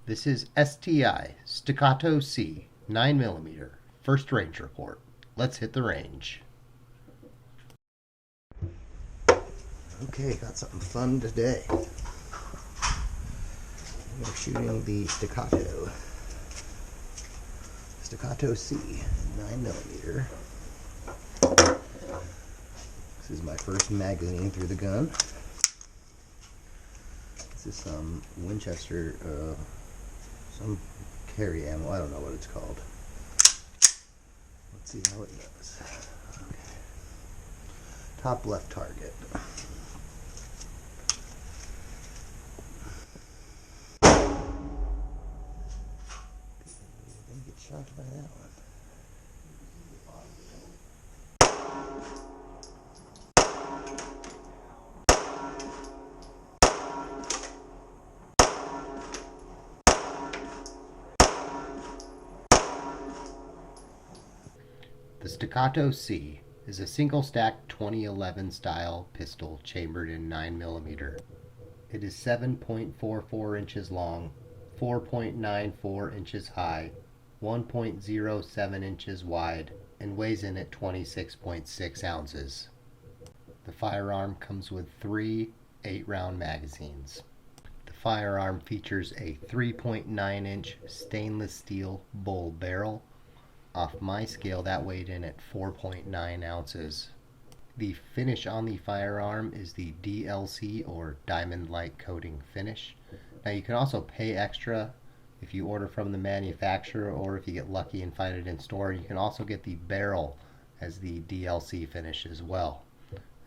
This is STI Stacatto C 9mm first range report. Let's hit the range. Okay, got something fun today. We're shooting the Stacatto C 9mm. This is my first magazine through the gun. This is some Winchester, some carry ammo. I don't know what it's called. Let's see how it does. Okay. Top left target. Didn't get shocked by that one. The Stacatto C is a single-stack 2011 style pistol chambered in 9mm. It is 7.44 inches long, 4.94 inches high, 1.07 inches wide, and weighs in at 26.6 ounces. The firearm comes with 3 8-round magazines. The firearm features a 3.9-inch stainless steel bull barrel. Off my scale, that weighed in at 4.9 ounces. The finish on the firearm is the DLC, or Diamond Light Coating finish. Now you can also pay extra if you order from the manufacturer, or if you get lucky and find it in store, you can also get the barrel as the DLC finish as well.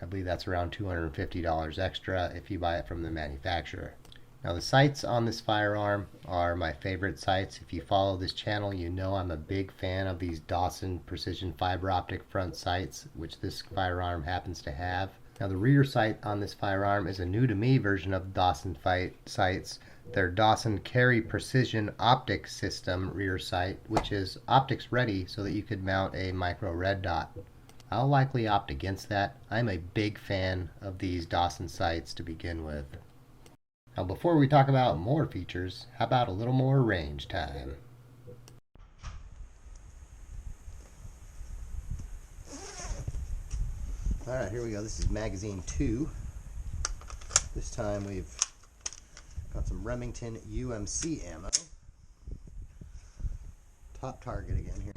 I believe that's around $250 extra if you buy it from the manufacturer. Now the sights on this firearm are my favorite sights. If you follow this channel, you know I'm a big fan of these Dawson precision fiber optic front sights, which this firearm happens to have. Now the rear sight on this firearm is a new to me version of Dawson sights. Their Dawson Carry Precision Optic System rear sight, which is optics ready so that you could mount a micro red dot. I'll likely opt against that. I'm a big fan of these Dawson sights to begin with. Now before we talk about more features, how about a little more range time? Alright, here we go. This is magazine 2. This time we've got some Remington UMC ammo. Top target again here.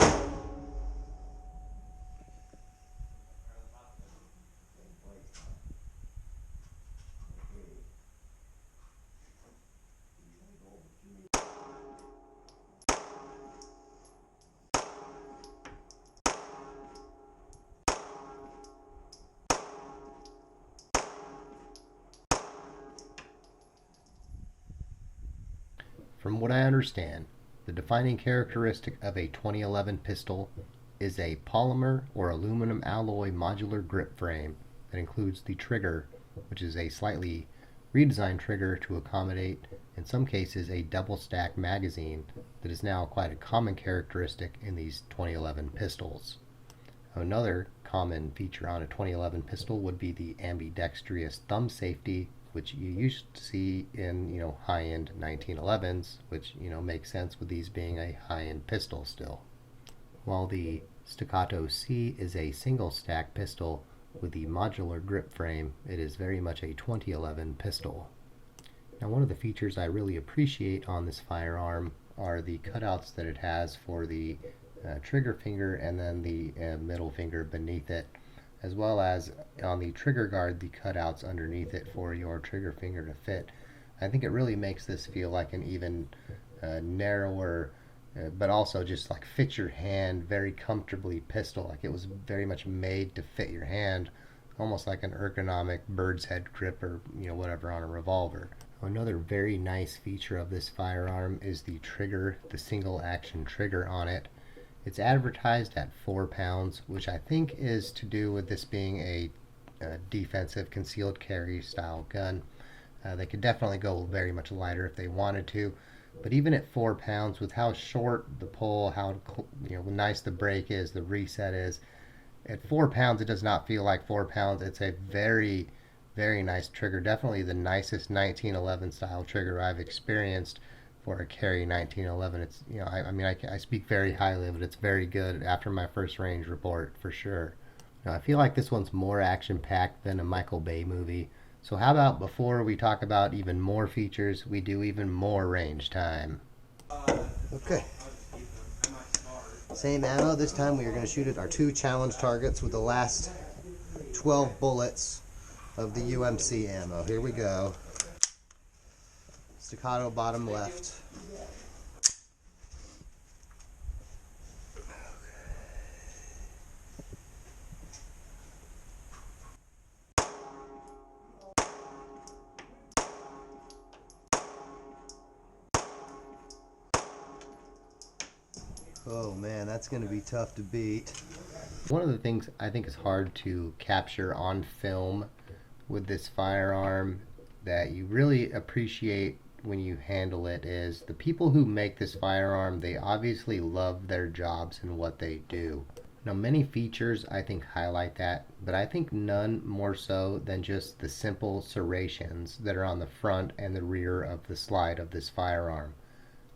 From what I understand, the defining characteristic of a 2011 pistol is a polymer or aluminum alloy modular grip frame that includes the trigger, which is a slightly redesigned trigger to accommodate, in some cases, a double stack magazine that is now quite a common characteristic in these 2011 pistols. Another common feature on a 2011 pistol would be the ambidextrous thumb safety, which you used to see in high-end 1911s, which makes sense with these being a high-end pistol still. While the Stacatto C is a single stack pistol with the modular grip frame, it is very much a 2011 pistol. Now one of the features I really appreciate on this firearm are the cutouts that it has for the trigger finger and then the middle finger beneath it, as well as on the trigger guard, the cutouts underneath it for your trigger finger to fit. I think it really makes this feel like an even narrower, but also just like fit your hand very comfortably pistol. Like it was very much made to fit your hand, almost like an ergonomic bird's head grip or whatever on a revolver. Another very nice feature of this firearm is the trigger, the single action trigger on it. It's advertised at 4 pounds, which I think is to do with this being a defensive concealed carry style gun. They could definitely go very much lighter if they wanted to, but even at 4 pounds, with how short the pull, how nice the break is, the reset is, at 4 pounds it does not feel like 4 pounds. It's a very, very nice trigger. Definitely the nicest 1911 style trigger I've experienced for a Carry 1911. It's, you know, I mean, I speak very highly of it. It's very good after my first range report, for sure. Now, I feel like this one's more action-packed than a Michael Bay movie. So how about before we talk about even more features, we do even more range time? Okay. Same ammo. This time we are going to shoot at our 2 challenge targets with the last 12 bullets of the UMC ammo. Here we go. Staccato bottom left. Oh man, that's going to be tough to beat. One of the things I think is hard to capture on film with this firearm that you really appreciate when you handle it is the people who make this firearm, they obviously love their jobs and what they do. Now, many features I think highlight that, but I think none more so than just the simple serrations that are on the front and the rear of the slide of this firearm.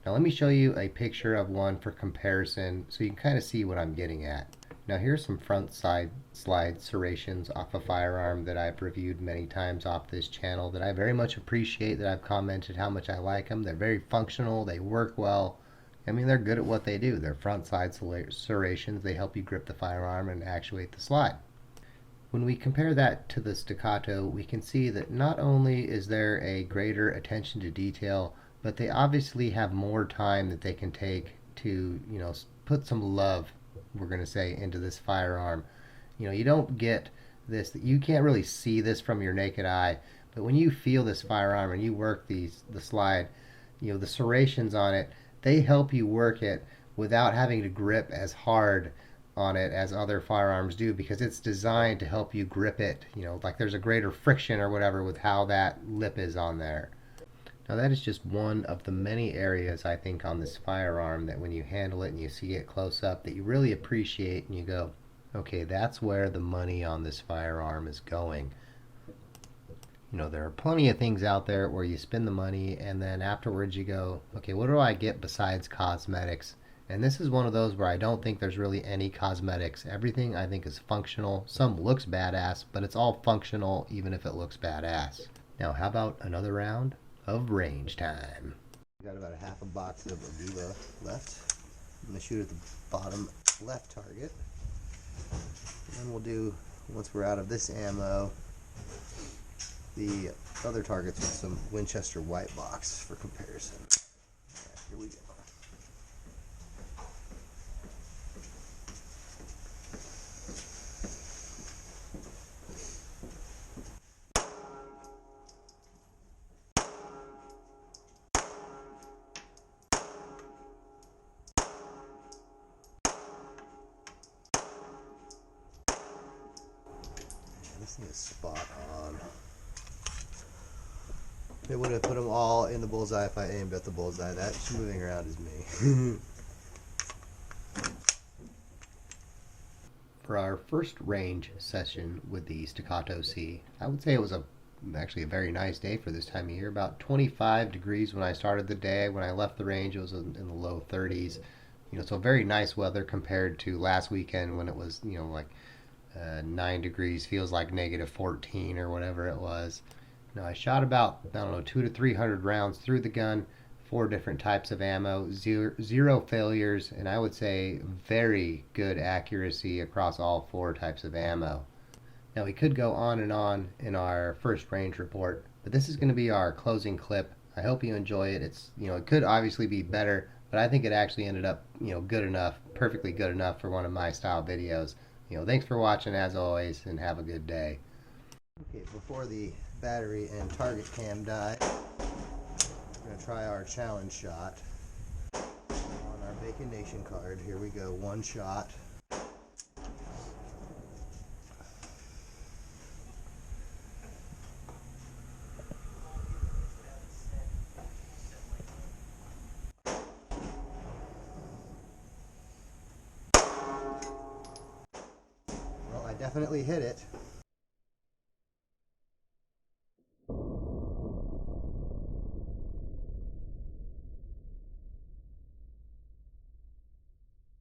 Now let me show you a picture of one for comparison so you can kind of see what I'm getting at. Now here's some front side slide serrations off a firearm that I've reviewed many times off this channel that I very much appreciate, that I've commented how much I like them. They're very functional, they work well. I mean, they're good at what they do. They're front side serrations. They help you grip the firearm and actuate the slide. When we compare that to the Stacatto, we can see that not only is there a greater attention to detail, but they obviously have more time that they can take to, you know, put some love, we're going to say, into this firearm. You know, you don't get this, you can't really see this from your naked eye, but when you feel this firearm and you work the slide, you know, the serrations on it, they help you work it without having to grip as hard on it as other firearms do, because it's designed to help you grip it, you know, like there's a greater friction or whatever with how that lip is on there. Now that is just one of the many areas I think on this firearm that when you handle it and you see it close up that you really appreciate and you go, okay, that's where the money on this firearm is going. You know, there are plenty of things out there where you spend the money and then afterwards you go, okay, what do I get besides cosmetics? And this is one of those where I don't think there's really any cosmetics. Everything I think is functional. Some looks badass, but it's all functional even if it looks badass. Now, how about another round of range time? We got about a half a box of Aviva left. I'm going to shoot at the bottom left target. And then we'll do, once we're out of this ammo, the other targets with some Winchester white box for comparison. Right, here we go. This thing is spot on. It would have put them all in the bullseye if I aimed at the bullseye. That moving around is me. For our first range session with the Stacatto C, I would say it was actually a very nice day for this time of year. About 25 degrees when I started the day. When I left the range, it was in the low 30s. You know, so very nice weather compared to last weekend when it was, you know, like 9 degrees, feels like negative 14 or whatever it was. Now I shot about, I don't know, 200 to 300 rounds through the gun, 4 different types of ammo, zero failures, and I would say very good accuracy across all 4 types of ammo. Now we could go on and on in our first range report, but this is going to be our closing clip. I hope you enjoy it. It's, you know, it could obviously be better, but I think it actually ended up, you know, good enough, perfectly good enough for one of my style videos. You know, thanks for watching as always, and have a good day. Okay, before the battery and target cam die, we're going to try our challenge shot on our Bacon Nation card. Here we go, 1 shot. Well, I definitely hit it.